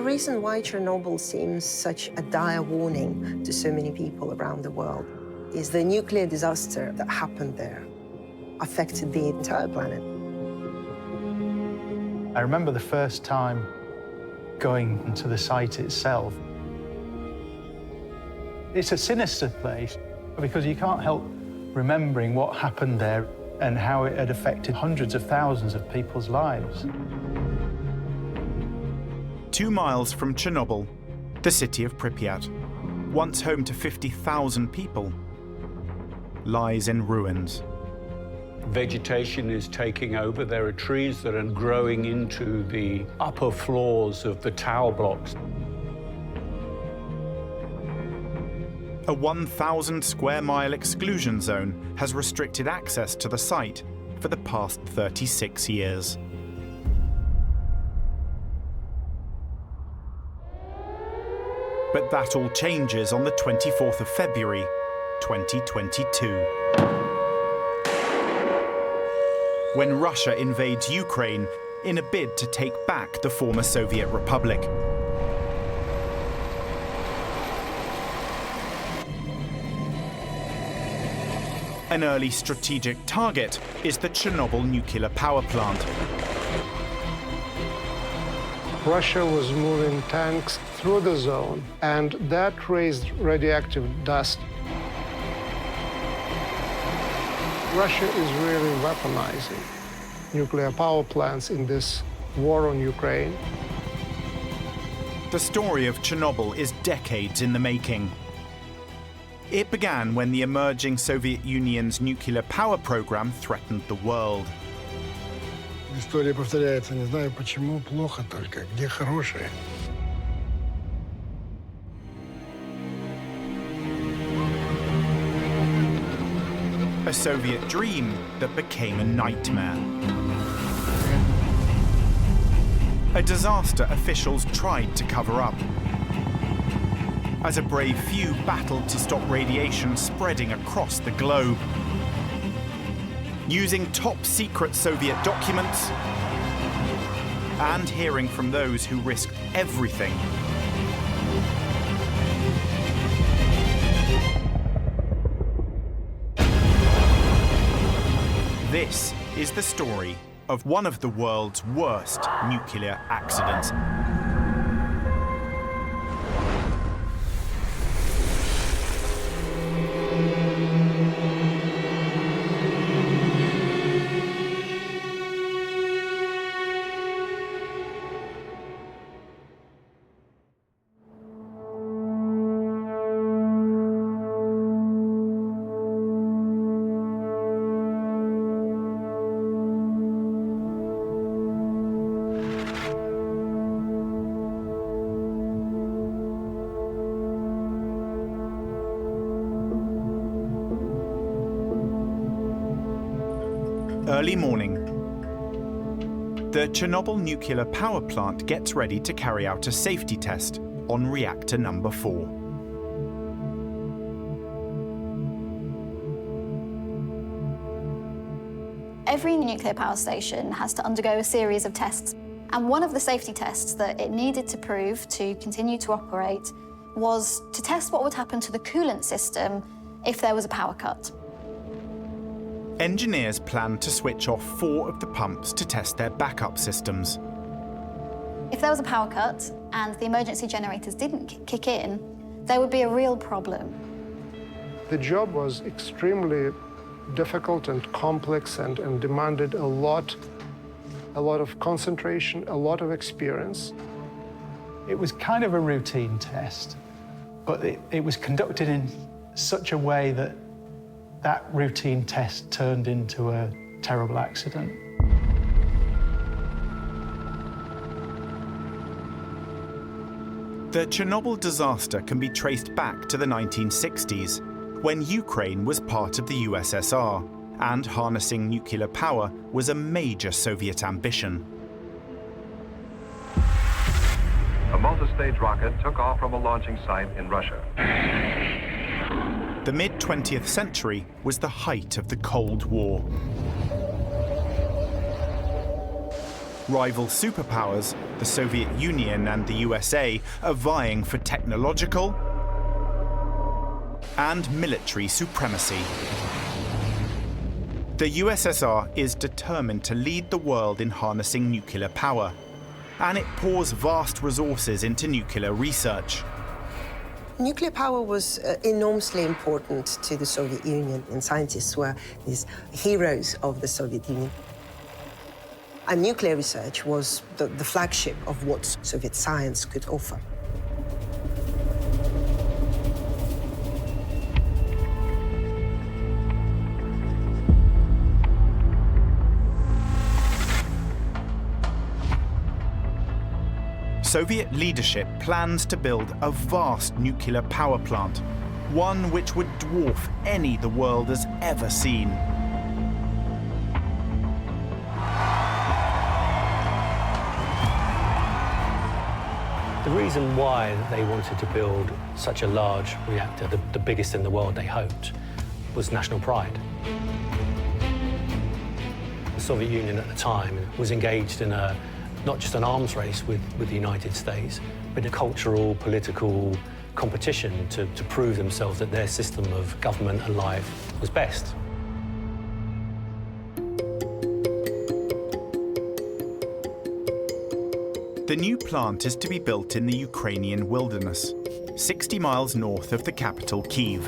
reason why Chernobyl seems such a dire warning to so many people around the world is the nuclear disaster that happened there affected the entire planet. I remember the first time going into the site itself. It's a sinister place because you can't help remembering what happened there and how it had affected hundreds of thousands of people's lives. 2 miles from Chernobyl, the city of Pripyat, once home to 50,000 people, lies in ruins. Vegetation is taking over. There are trees that are growing into the upper floors of the tower blocks. A 1,000 square mile exclusion zone has restricted access to the site for the past 36 years. But that all changes on the 24th of February, 2022. When Russia invades Ukraine in a bid to take back the former Soviet Republic. An early strategic target is the Chernobyl nuclear power plant. Russia was moving tanks through the zone, and that raised radioactive dust. Russia is really weaponizing nuclear power plants in this war on Ukraine. The story of Chernobyl is decades in the making. It began when the emerging Soviet Union's nuclear power program threatened the world. История повторяется, не знаю почему, плохо только, где хорошее. A Soviet dream that became a nightmare. A disaster officials tried to cover up. As a brave few battled to stop radiation spreading across the globe. Using top-secret Soviet documents and hearing from those who risked everything. This is the story of one of the world's worst nuclear accidents. Early morning. The Chernobyl nuclear power plant gets ready to carry out a safety test on reactor number 4. Every nuclear power station has to undergo a series of tests. And one of the safety tests that it needed to prove to continue to operate was to test what would happen to the coolant system if there was a power cut. Engineers planned to switch off 4 of the pumps to test their backup systems. If there was a power cut and the emergency generators didn't kick in, there would be a real problem. The job was extremely difficult and complex and demanded a lot of concentration, a lot of experience. It was kind of a routine test, but it was conducted in such a way that that routine test turned into a terrible accident. The Chernobyl disaster can be traced back to the 1960s, when Ukraine was part of the USSR, and harnessing nuclear power was a major Soviet ambition. A multi-stage rocket took off from a launching site in Russia. The mid-20th century was the height of the Cold War. Rival superpowers, the Soviet Union and the USA, are vying for technological and military supremacy. The USSR is determined to lead the world in harnessing nuclear power, and it pours vast resources into nuclear research. Nuclear power was enormously important to the Soviet Union, and scientists were these heroes of the Soviet Union. And nuclear research was the flagship of what Soviet science could offer. Soviet leadership plans to build a vast nuclear power plant, one which would dwarf any the world has ever seen. The reason why they wanted to build such a large reactor, the biggest in the world they hoped, was national pride. The Soviet Union at the time was engaged in not just an arms race with the United States, but a cultural, political competition to prove themselves that their system of government and life was best. The new plant is to be built in the Ukrainian wilderness, 60 miles north of the capital, Kyiv.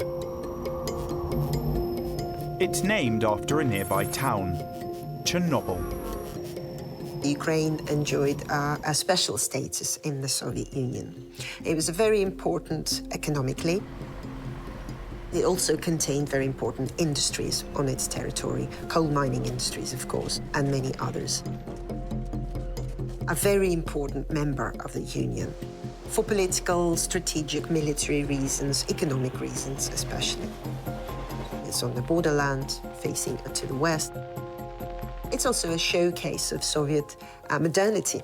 It's named after a nearby town, Chernobyl. Ukraine enjoyed a special status in the Soviet Union. It was very important economically. It also contained very important industries on its territory, coal mining industries, of course, and many others. A very important member of the Union for political, strategic, military reasons, economic reasons especially. It's on the borderland, facing to the west. It's also a showcase of Soviet modernity.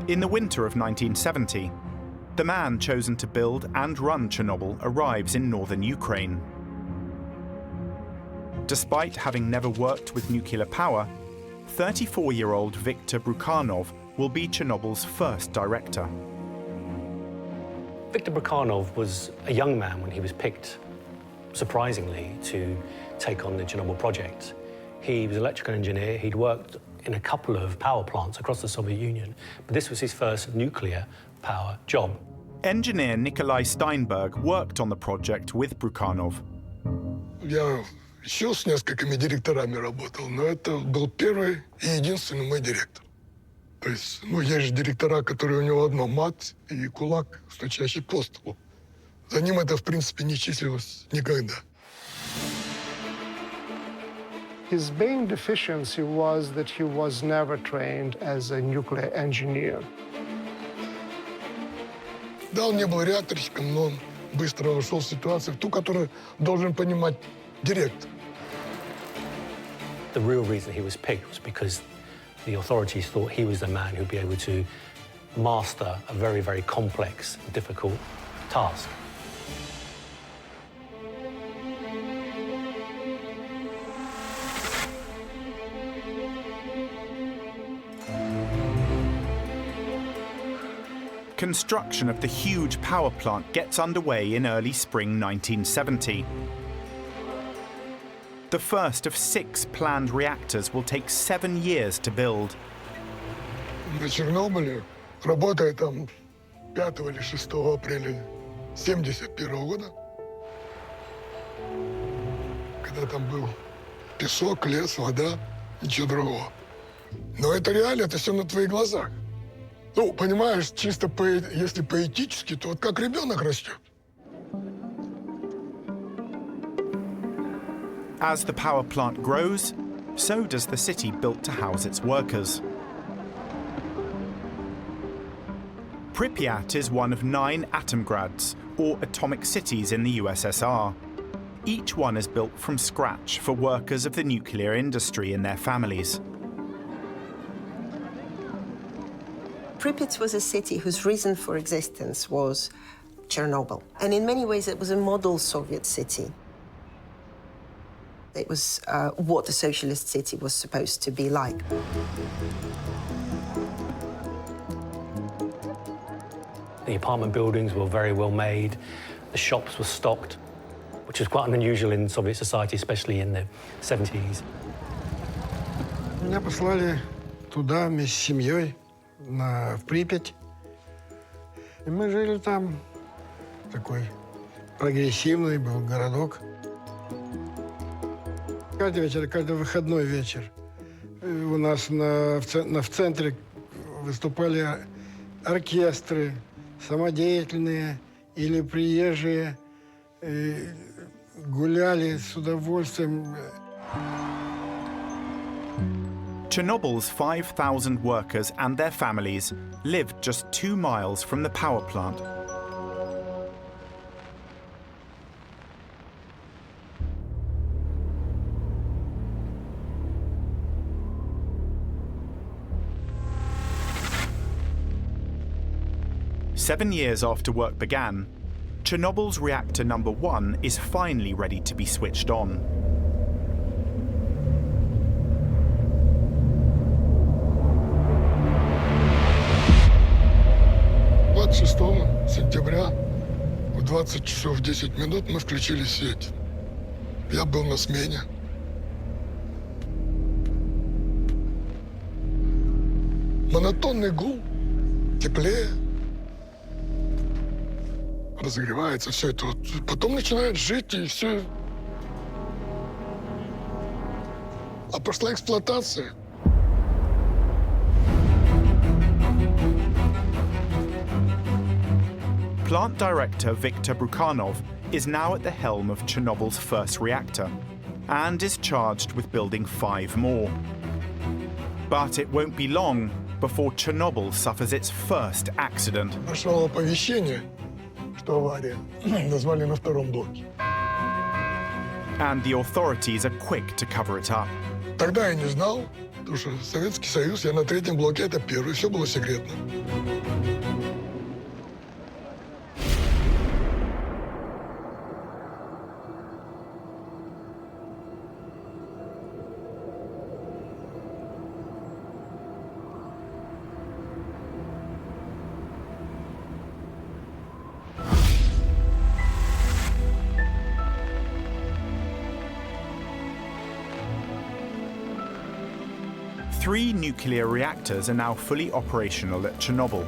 In the winter of 1970, the man chosen to build and run Chernobyl arrives in northern Ukraine. Despite having never worked with nuclear power, 34-year-old Viktor Brukhanov will be Chernobyl's first director. Viktor Brukhanov was a young man when he was picked, surprisingly, to take on the Chernobyl project. He was an electrical engineer. He'd worked in a couple of power plants across the Soviet Union, but this was his first nuclear power job. Engineer Nikolai Steinberg worked on the project with Brukhanov. Я еще с несколькими директорами работал, но это был первый и единственный мой директор. То есть, есть же директора, которые у него одно мат и кулак, стучащий по столу. За ним это, в принципе, не числилось никогда. His main deficiency was that he was never trained as a nuclear engineer. Да, он не был реакторщиком, но он быстро вошел в ситуацию, в ту, которую должен понимать директор. The real reason he was picked was because the authorities thought he was the man who'd be able to master a very, very complex, difficult task. Construction of the huge power plant gets underway in early spring 1970. The first of 6 planned reactors will take 7 years to build. На Чернобыле, работая там 5 или 6 апреля 1971 года, когда там был песок, лес, вода, ничего другого. Но это реально, это все на твоих глазах. Понимаешь, чисто если поэтически, то вот как ребенок растет. As the power plant grows, so does the city built to house its workers. Pripyat is one of 9 atomgrads, or atomic cities in the USSR. Each one is built from scratch for workers of the nuclear industry and their families. Pripyat was a city whose reason for existence was Chernobyl. And in many ways, it was a model Soviet city. It was what a socialist city was supposed to be like. The apartment buildings were very well made. The shops were stocked, which was quite unusual in Soviet society, especially in the 70s. Меня послали туда вместе с семьей, в Припять. И мы жили там. Такой прогрессивный был городок. Каждый вечер, каждый выходной вечер у нас в центре выступали оркестры, самодеятельные или приезжие, гуляли с удовольствием. Chernobyl's 5,000 workers and their families lived just 2 miles from the power plant. Seven years after work began, Chernobyl's reactor number 1 is finally ready to be switched on. Сентября в 20 часов 10 минут мы включили сеть. Я был на смене. Монотонный гул, теплее. Разогревается все это. Потом начинает жить, и все. А пошла эксплуатация. Plant director Viktor Brukhanov is now at the helm of Chernobyl's first reactor and is charged with building 5 more. But it won't be long before Chernobyl suffers its first accident. Пришло оповещение, что авария. Назвали на 2-м блоке. And the authorities are quick to cover it up. Тогда я не знал, потому что Советский Союз, я на 3-м блоке, это первый, все было секретно. Three nuclear reactors are now fully operational at Chernobyl.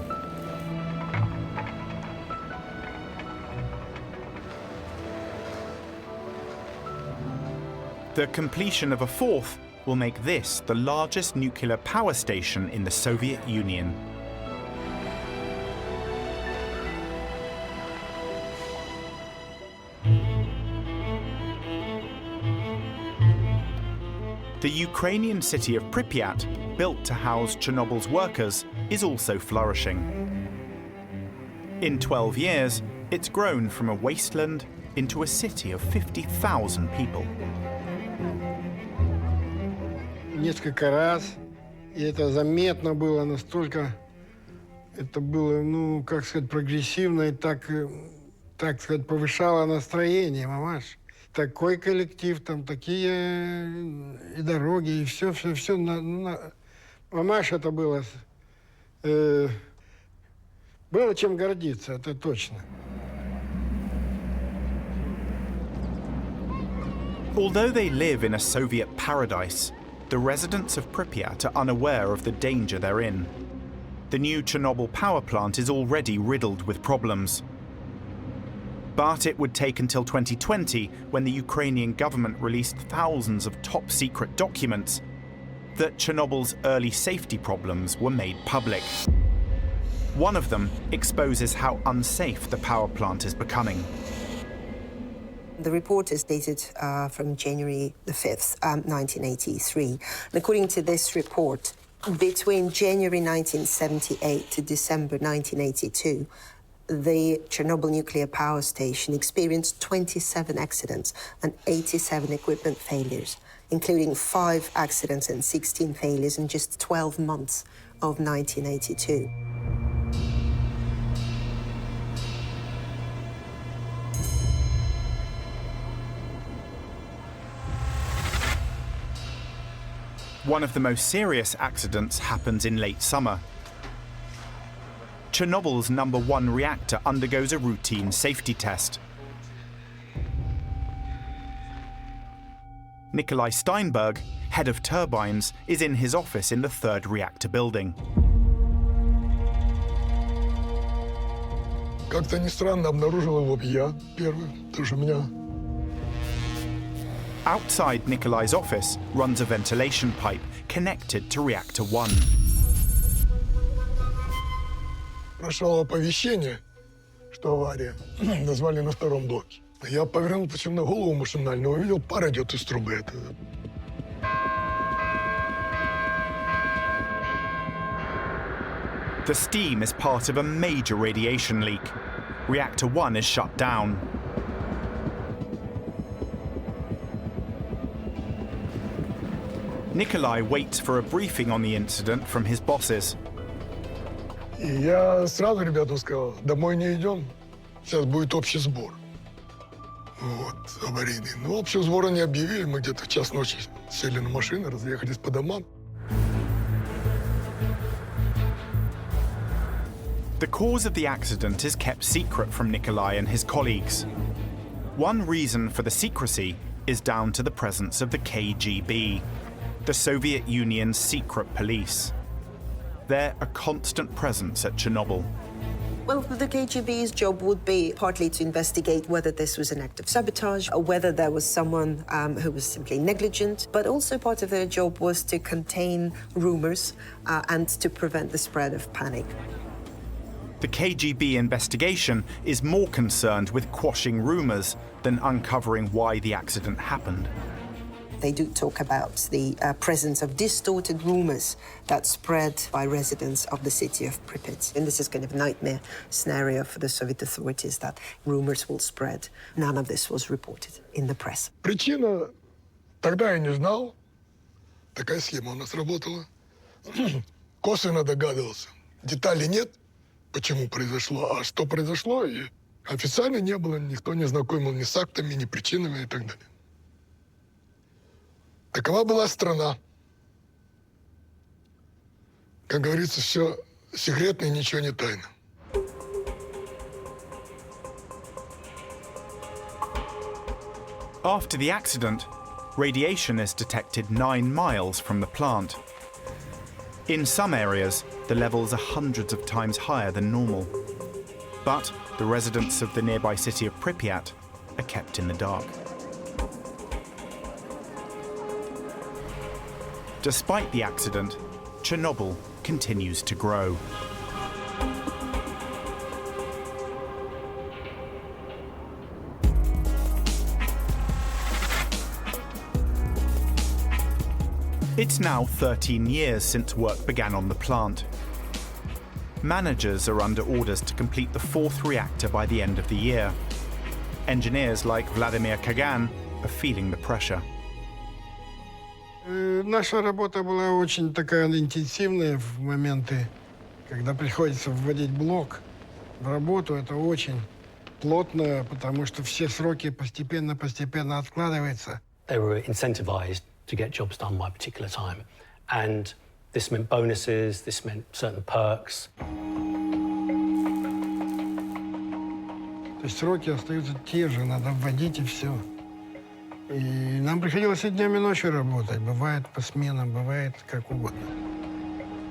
The completion of a 4th will make this the largest nuclear power station in the Soviet Union. The Ukrainian city of Pripyat, built to house Chernobyl's workers, is also flourishing. In 12 years, it's grown from a wasteland into a city of 50,000 people. Несколько раз, и это заметно было настолько, это было, ну, как сказать, прогрессивно и так сказать, повышало настроение, мамаш. Такой коллектив, там такие и дороги, и все. Мамаш, это было чем гордиться, это точно. Although they live in a Soviet paradise, the residents of Pripyat are unaware of the danger they're in. The new Chernobyl power plant is already riddled with problems. But it would take until 2020, when the Ukrainian government released thousands of top-secret documents, that Chernobyl's early safety problems were made public. One of them exposes how unsafe the power plant is becoming. The report is dated from January the 5th, 1983. And according to this report, between January 1978 to December 1982, the Chernobyl nuclear power station experienced 27 accidents and 87 equipment failures, including 5 accidents and 16 failures in just 12 months of 1982. One of the most serious accidents happens in late summer. Chernobyl's #1 reactor undergoes a routine safety test. Nikolai Steinberg, head of turbines, is in his office in the 3rd reactor building. Как-то ни странно обнаружил его я первый, потому что у меня... Outside Nikolai's office runs a ventilation pipe connected to Reactor 1. Прошло оповещение, что авария. Назвали на 2-м блоке. Я повернул почему на голову машинально, увидел, пар идет из трубы. The steam is part of a major radiation leak. Reactor 1 is shut down. Nikolai waits for a briefing on the incident from his bosses. И я сразу ребятам сказал, домой не идем, сейчас будет общий сбор. Вот, аварийный. Ну, общего сбора не объявили, мы где-то в час ночи сели на машины, разъехались по домам. The cause of the accident is kept secret from Nikolai and his colleagues. One reason for the secrecy is down to the presence of the KGB, the Soviet Union's secret police. They're a constant presence at Chernobyl. Well, the KGB's job would be partly to investigate whether this was an act of sabotage or whether there was someone who was simply negligent, but also part of their job was to contain rumors and to prevent the spread of panic. The KGB investigation is more concerned with quashing rumors than uncovering why the accident happened. They do talk about the presence of distorted rumors that spread by residents of the city of Pripyat. And this is kind of a nightmare scenario for the Soviet authorities, that rumors will spread. None of this was reported in the press. Причина тогда я не знал. Такая схема у нас работала. Косвенно догадывался. Деталей нет, почему произошло, а что произошло, и официально не было, никто не знакомил ни с актами, ни причинами и так далее. Такова была страна. Как говорится, все секретно и ничего не тайно. After the accident, radiation is detected 9 miles from the plant. In some areas, the levels are hundreds of times higher than normal. But the residents of the nearby city of Pripyat are kept in the dark. Despite the accident, Chernobyl continues to grow. It's now 13 years since work began on the plant. Managers are under orders to complete the 4th reactor by the end of the year. Engineers like Vladimir Kagan are feeling the pressure. Наша работа была очень такая интенсивная в моменты, когда приходится вводить блок в работу. Это очень плотно, потому что все сроки постепенно откладываются. They were incentivized to get jobs done by a particular time. And this meant bonuses, this meant certain perks. То есть сроки остаются те же, надо вводить и все. И нам приходилось и днем, и ночью работать. Бывает по сменам, бывает как угодно.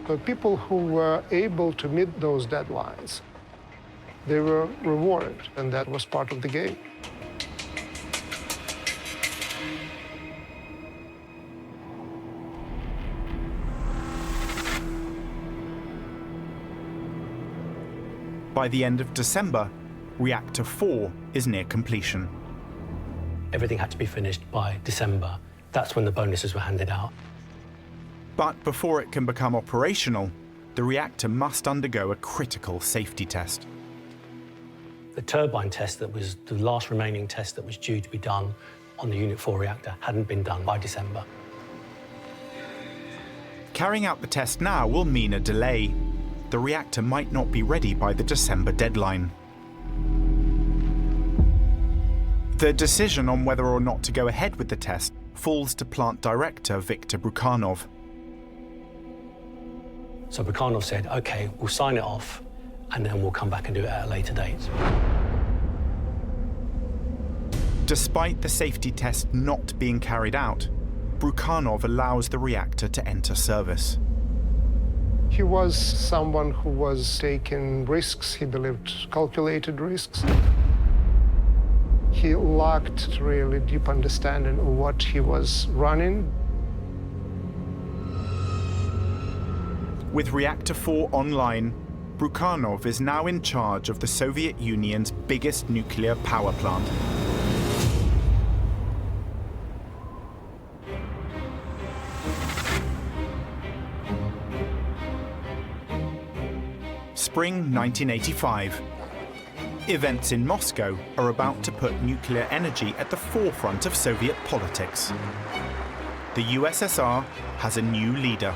The people who were able to meet those deadlines, they were rewarded, and that was part of the game. By the end of December, Reactor 4 is near completion. Everything had to be finished by December. That's when the bonuses were handed out. But before it can become operational, the reactor must undergo a critical safety test. The turbine test that was the last remaining test that was due to be done on the Unit 4 reactor hadn't been done by December. Carrying out the test now will mean a delay. The reactor might not be ready by the December deadline. The decision on whether or not to go ahead with the test falls to plant director Viktor Brukhanov. So Brukhanov said, OK, we'll sign it off, and then we'll come back and do it at a later date. Despite the safety test not being carried out, Brukhanov allows the reactor to enter service. He was someone who was taking risks, he believed calculated risks. He lacked really deep understanding of what he was running. With Reactor 4 online, Brukhanov is now in charge of the Soviet Union's biggest nuclear power plant. Spring 1985. Events in Moscow are about to put nuclear energy at the forefront of Soviet politics. The USSR has a new leader.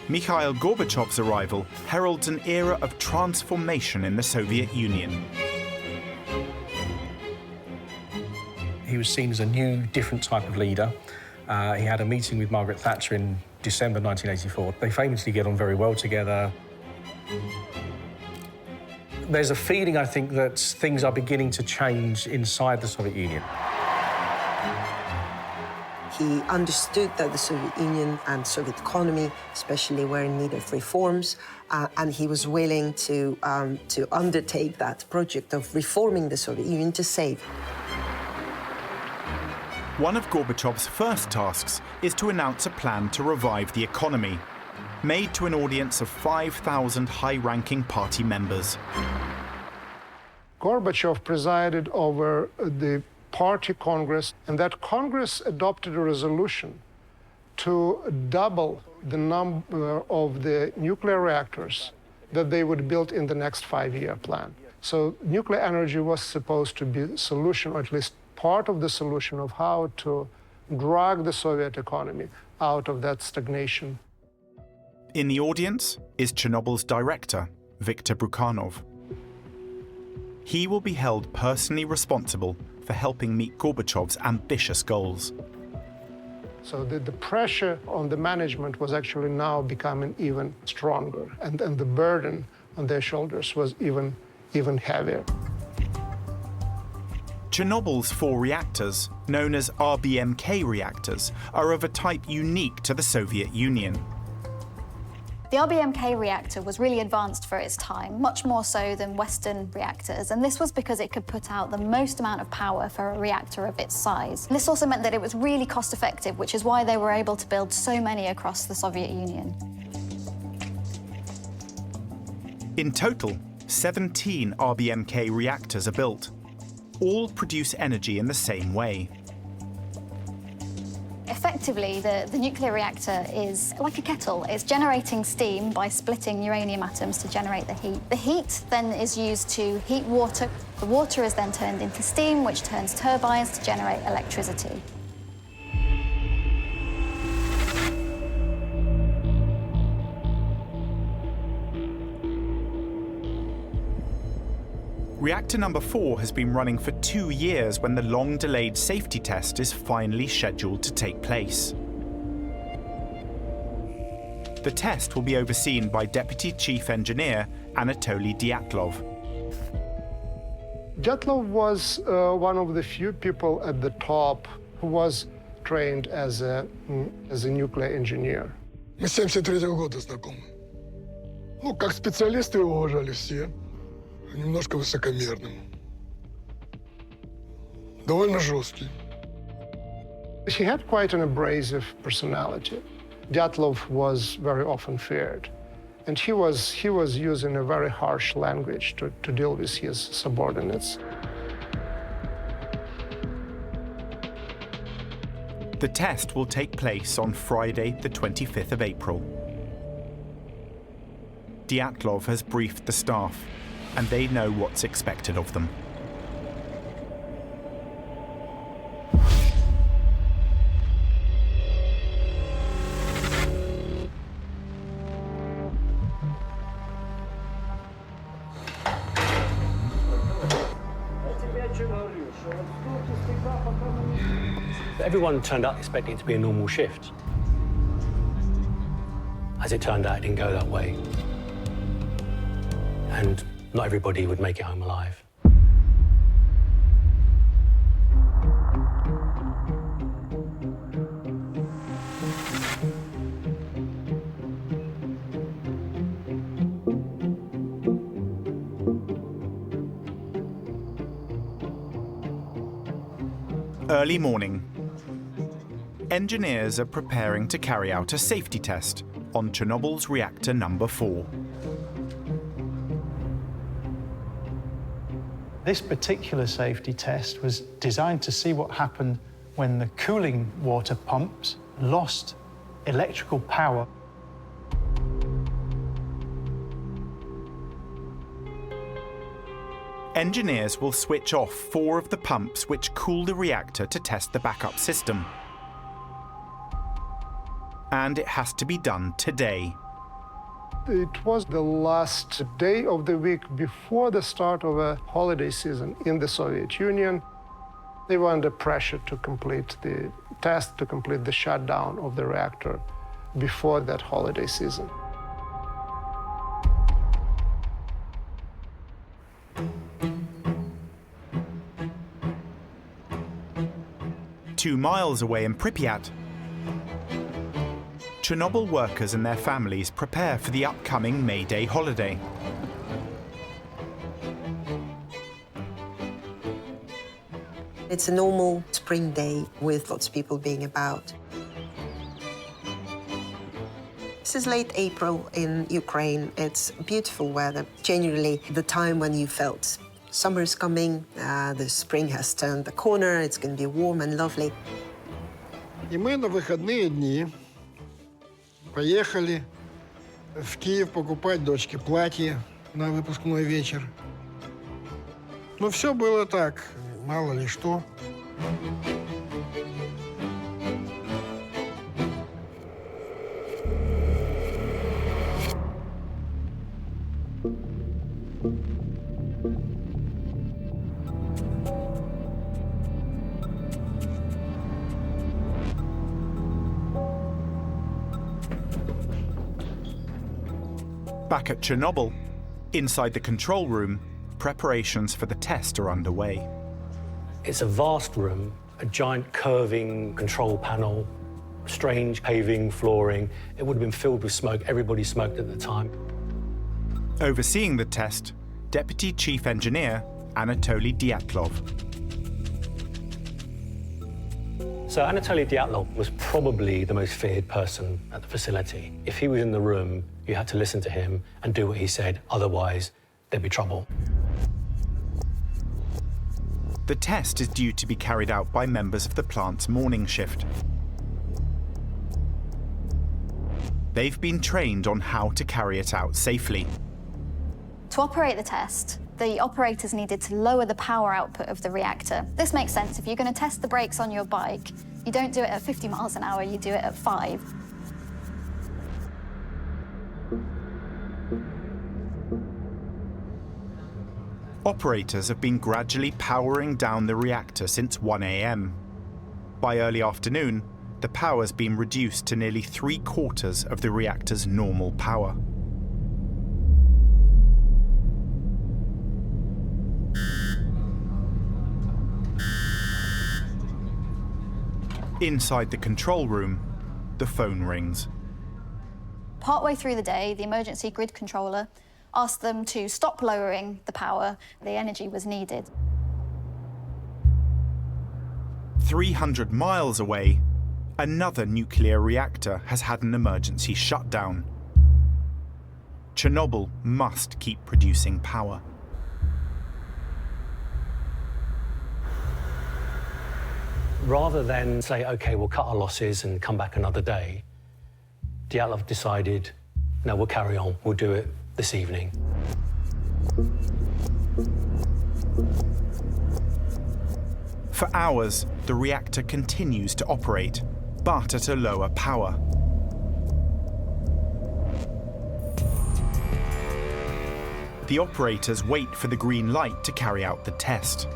Mikhail Gorbachev's arrival heralds an era of transformation in the Soviet Union. He was seen as a new, different type of leader. He had a meeting with Margaret Thatcher in December 1984. They famously get on very well together. There's a feeling, I think, that things are beginning to change inside the Soviet Union. He understood that the Soviet Union and Soviet economy, especially, were in need of reforms, and he was willing to undertake that project of reforming the Soviet Union to save. One of Gorbachev's first tasks is to announce a plan to revive the economy, made to an audience of 5,000 high-ranking party members. Gorbachev presided over the party congress, and that congress adopted a resolution to double the number of the nuclear reactors that they would build in the next 5-year plan. So nuclear energy was supposed to be a solution, or at least part of the solution of how to drag the Soviet economy out of that stagnation. In the audience is Chernobyl's director, Viktor Brukhanov. He will be held personally responsible for helping meet Gorbachev's ambitious goals. So the pressure on the management was actually now becoming even stronger, and the burden on their shoulders was even heavier. Chernobyl's 4 reactors, known as RBMK reactors, are of a type unique to the Soviet Union. The RBMK reactor was really advanced for its time, much more so than Western reactors, and this was because it could put out the most amount of power for a reactor of its size. This also meant that it was really cost-effective, which is why they were able to build so many across the Soviet Union. In total, 17 RBMK reactors are built. All produce energy in the same way. Effectively, the nuclear reactor is like a kettle. It's generating steam by splitting uranium atoms to generate the heat. The heat then is used to heat water. The water is then turned into steam, which turns turbines to generate electricity. Reactor number 4 has been running for 2 years when the long-delayed safety test is finally scheduled to take place. The test will be overseen by Deputy Chief Engineer Anatoly Diatlov. Diatlov was one of the few people at the top who was trained as a nuclear engineer. Мы с 73-го года знакомы. Ну, как специалисты его уважали все. Немножко высокомерным. Довольно жесткий. He had quite an abrasive personality. Diatlov was very often feared, and he was using a very harsh language to deal with his subordinates. The test will take place on Friday, the 25th of April. Diatlov has briefed the staff, and they know what's expected of them. Everyone turned up expecting it to be a normal shift. As it turned out, it didn't go that way. And not everybody would make it home alive. Early morning. Engineers are preparing to carry out a safety test on Chernobyl's reactor number 4. This particular safety test was designed to see what happened when the cooling water pumps lost electrical power. Engineers will switch off 4 of the pumps which cool the reactor to test the backup system. And it has to be done today. It was the last day of the week before the start of a holiday season in the Soviet Union. They were under pressure to complete the test, to complete the shutdown of the reactor before that holiday season. Two miles away in Pripyat, Chernobyl workers and their families prepare for the upcoming May Day holiday. It's a normal spring day with lots of people being about. This is late April in Ukraine. It's beautiful weather. Generally, the time when you felt summer is coming, the spring has turned the corner, it's going to be warm and lovely. И мы на выходные дни поехали в Киев покупать дочке платье на выпускной вечер. Но все было так, мало ли что. Back at Chernobyl, inside the control room, preparations for the test are underway. It's a vast room, a giant curving control panel, strange paving, flooring. It would have been filled with smoke. Everybody smoked at the time. Overseeing the test, Deputy Chief Engineer Anatoly Diatlov. So Anatoly Diatlov was probably the most feared person at the facility. If he was in the room, you had to listen to him and do what he said, otherwise there'd be trouble. The test is due to be carried out by members of the plant's morning shift. They've been trained on how to carry it out safely. To operate the test, the operators needed to lower the power output of the reactor. This makes sense. If you're going to test the brakes on your bike, you don't do it at 50 miles an hour, you do it at 5. Operators have been gradually powering down the reactor since 1 a.m. By early afternoon, the power's been reduced to nearly 3/4 of the reactor's normal power. Inside the control room, the phone rings. Partway through the day, the emergency grid controller asked them to stop lowering the power. The energy was needed. 300 miles away, another nuclear reactor has had an emergency shutdown. Chernobyl must keep producing power. Rather than say, OK, we'll cut our losses and come back another day, Diatlov decided, no, we'll carry on, we'll do it this evening. For hours, the reactor continues to operate, but at a lower power. The operators wait for the green light to carry out the test.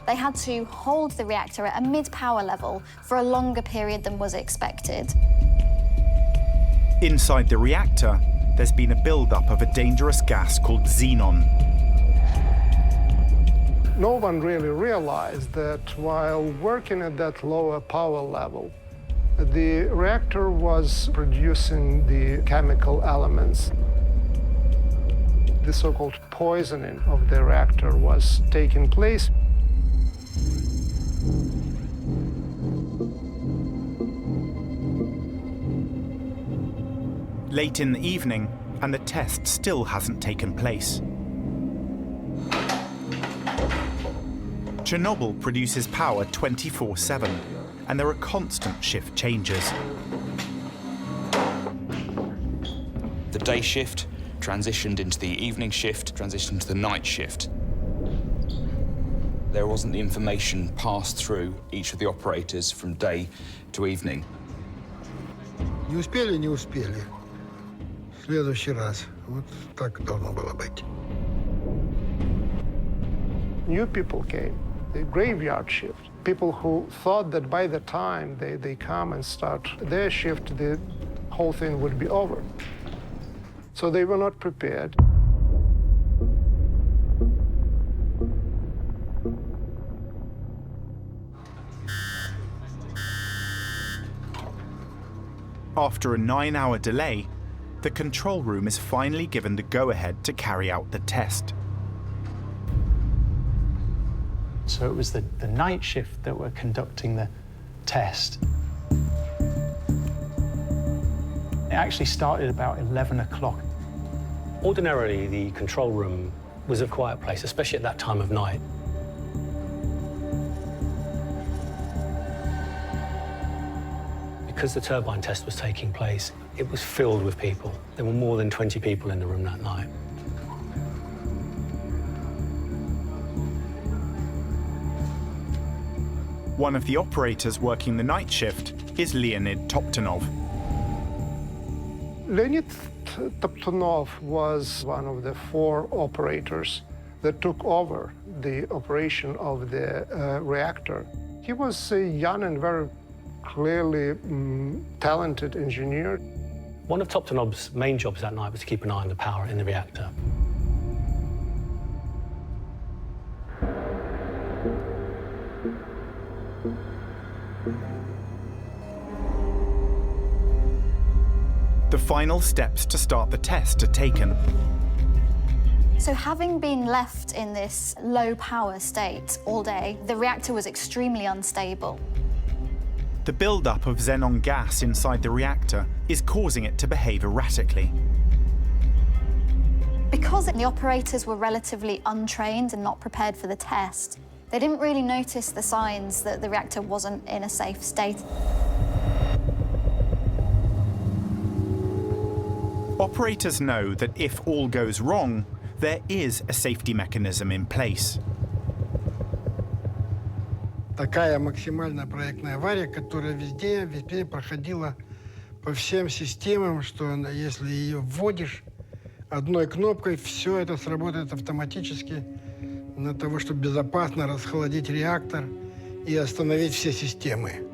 they had to hold the reactor at a mid-power level for a longer period than was expected. Inside the reactor, there's been a build-up of a dangerous gas called xenon. No one really realized that while working at that lower power level, the reactor was producing the chemical elements. The so-called poisoning of the reactor was taking place. Late in the evening, and the test still hasn't taken place. Chernobyl produces power 24/7, and there are constant shift changes. The day shift transitioned into the evening shift, transitioned to the night shift. There wasn't the information passed through each of the operators from day to evening. Не успели, не успели. В следующий раз. Вот так должно было быть. New people came, the graveyard shift. People who thought that by the time they come and start their shift, the whole thing would be over. So they were not prepared. After a 9-hour delay, the control room is finally given the go-ahead to carry out the test. So it was the night shift that were conducting the test. It actually started about 11 o'clock. Ordinarily, the control room was a quiet place, especially at that time of night. Because the turbine test was taking place, it was filled with people. There were more than 20 people in the room that night. One of the operators working the night shift is Leonid Toptonov. Leonid Toptonov was one of the 4 operators that took over the operation of the reactor. He was a young and very clearly talented engineer. One of Toptonov's main jobs that night was to keep an eye on the power in the reactor. The final steps to start the test are taken. So having been left in this low power state all day, the reactor was extremely unstable. The build-up of xenon gas inside the reactor is causing it to behave erratically. Because the operators were relatively untrained and not prepared for the test, they didn't really notice the signs that the reactor wasn't in a safe state. Operators know that if all goes wrong, there is a safety mechanism in place. Такая максимальная проектная авария, которая везде проходила по всем системам, что если ее вводишь одной кнопкой, все это сработает автоматически для того, чтобы безопасно расхолодить реактор и остановить все системы.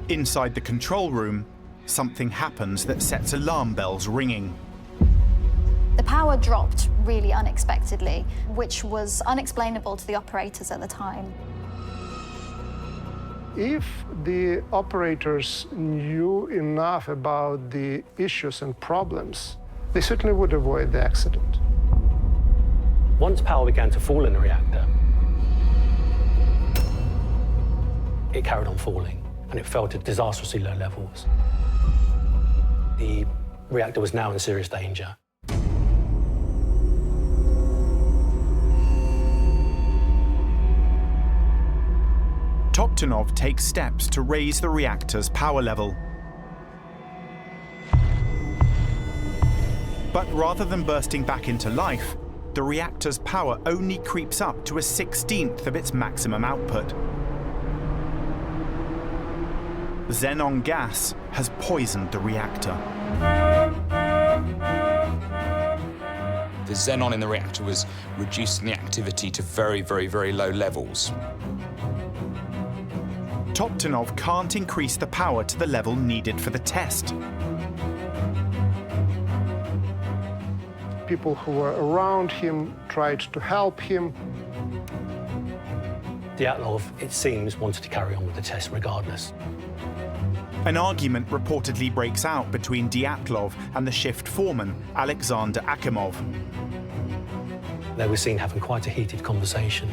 Inside the control room, something happens that sets alarm bells ringing. The power dropped really unexpectedly, which was unexplainable to the operators at the time. If the operators knew enough about the issues and problems, they certainly would avoid the accident. Once power began to fall in the reactor, it carried on falling, and it fell to disastrously low levels. The reactor was now in serious danger. Toptonov takes steps to raise the reactor's power level. But rather than bursting back into life, the reactor's power only creeps up to a 1/16th of its maximum output. Xenon gas has poisoned the reactor. The xenon in the reactor was reducing the activity to very, very, very low levels. Toptonov can't increase the power to the level needed for the test. People who were around him tried to help him. Diatlov, it seems, wanted to carry on with the test regardless. An argument reportedly breaks out between Diatlov and the shift foreman, Alexander Akimov. They were seen having quite a heated conversation.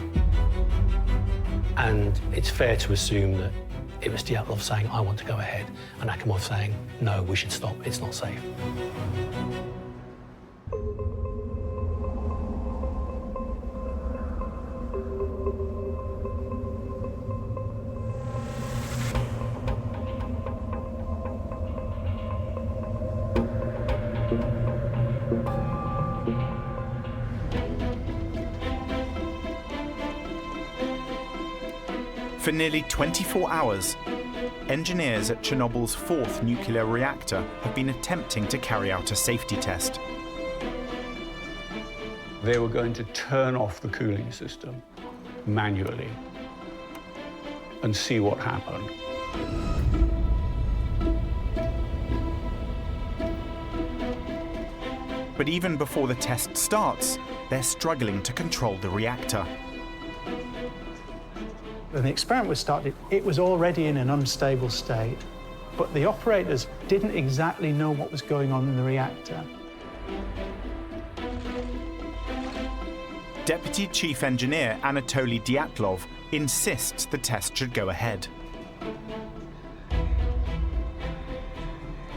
And it's fair to assume that it was Diatlov saying, I want to go ahead, and Akimov saying, no, we should stop, it's not safe. For nearly 24 hours, engineers at Chernobyl's fourth nuclear reactor have been attempting to carry out a safety test. They were going to turn off the cooling system manually and see what happened. But even before the test starts, they're struggling to control the reactor. When the experiment was started, it was already in an unstable state, but the operators didn't exactly know what was going on in the reactor. Deputy Chief Engineer Anatoly Diatlov insists the test should go ahead.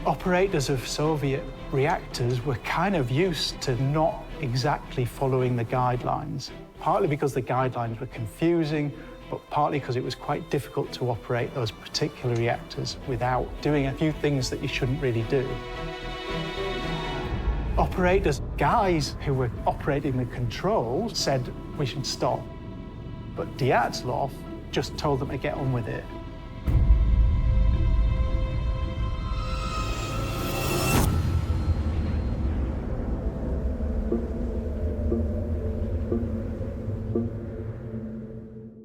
Operators of Soviet reactors were kind of used to not exactly following the guidelines, partly because the guidelines were confusing, but partly because it was quite difficult to operate those particular reactors without doing a few things that you shouldn't really do. Operators, guys who were operating the controls, said we should stop. But Diatlov just told them to get on with it.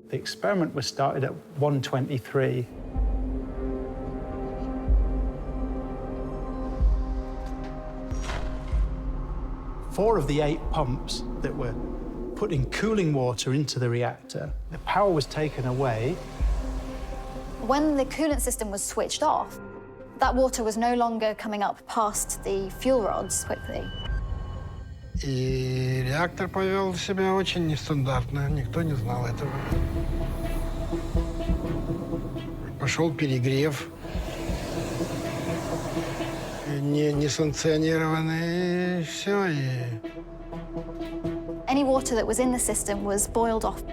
The experiment was started at 1:23. Four of the 8 pumps that were putting cooling water into the reactor, the power was taken away. When the coolant system was switched off, that water was no longer coming up past the fuel rods quickly. И реактор повел себя очень нестандартно, никто не знал этого. Пошел перегрев, несанкционированный, и все. Any water that was in the system was boiled off.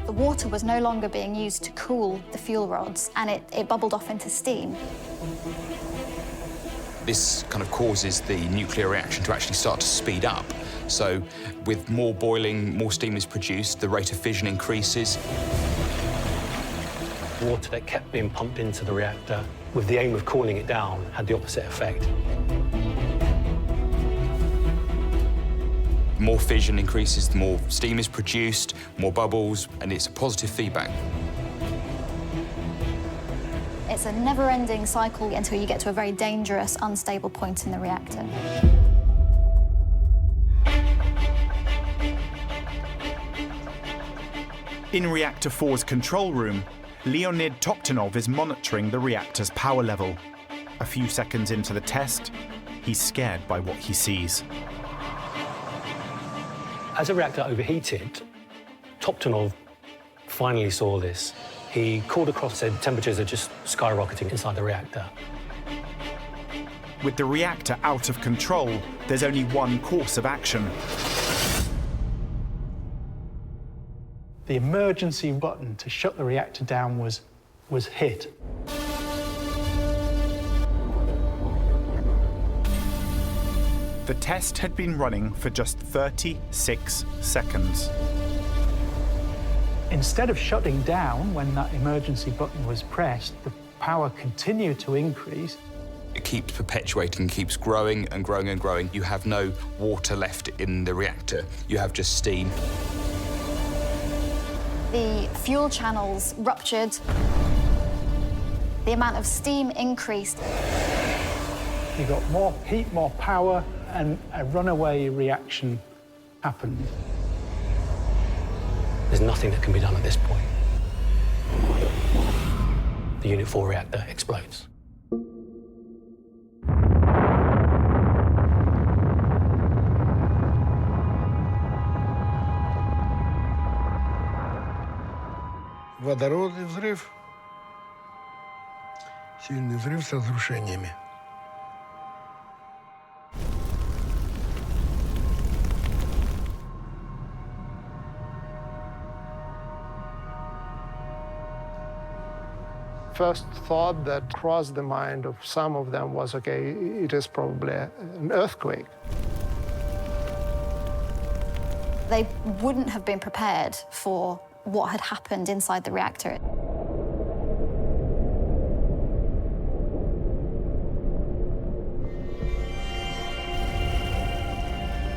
The water was no longer being used to cool the fuel rods, and it bubbled off into steam. This kind of causes the nuclear reaction to actually start to speed up. So with more boiling, more steam is produced, the rate of fission increases. Water that kept being pumped into the reactor with the aim of cooling it down had the opposite effect. More fission increases, the more steam is produced, more bubbles, and it's a positive feedback. It's a never-ending cycle until you get to a very dangerous, unstable point in the reactor. In Reactor 4's control room, Leonid Toptonov is monitoring the reactor's power level. A few seconds into the test, he's scared by what he sees. As the reactor overheated, Toptonov finally saw this. He called across, said temperatures are just skyrocketing inside the reactor. With the reactor out of control, there's only one course of action. The emergency button to shut the reactor down was hit. The test had been running for just 36 seconds. Instead of shutting down when that emergency button was pressed, the power continued to increase. it keeps perpetuating, keeps growing and growing and growing. You have no water left in the reactor. You have just steam. The fuel channels ruptured. The amount of steam increased. You got more heat, more power, and a runaway reaction happened. There's nothing that can be done at this point. The Unit 4 reactor explodes. Водородный взрыв, сильный взрыв с разрушениями. First thought that crossed the mind of some of them was, okay, it is probably an earthquake. They wouldn't have been prepared for what had happened inside the reactor.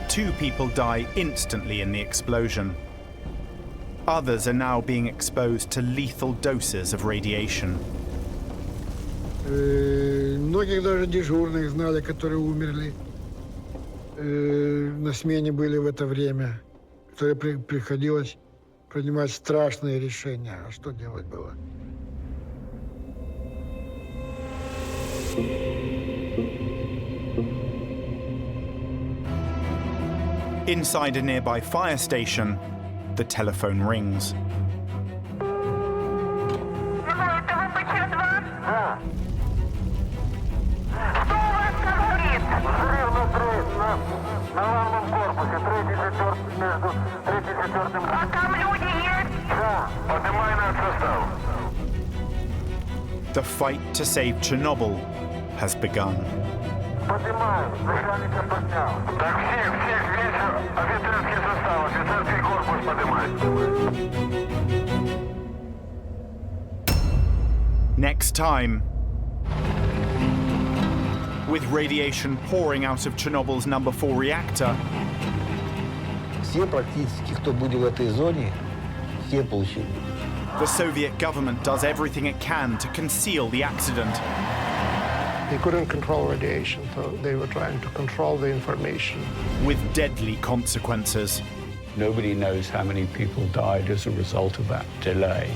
Two people die instantly in the explosion. Others are now being exposed to lethal doses of radiation. Многих даже дежурных знали, которые умерли. На смене были в это время, которые приходилось принимать страшные решения. А что делать было? Inside a nearby fire station, the telephone rings. The fight to save Chernobyl has begun. Next time, with radiation pouring out of Chernobyl's number 4 reactor, все практически, кто были в этой зоне, все получили. The Soviet government does everything it can to conceal the accident. They couldn't control radiation, so they were trying to control the information. With deadly consequences. Nobody knows how many people died as a result of that delay.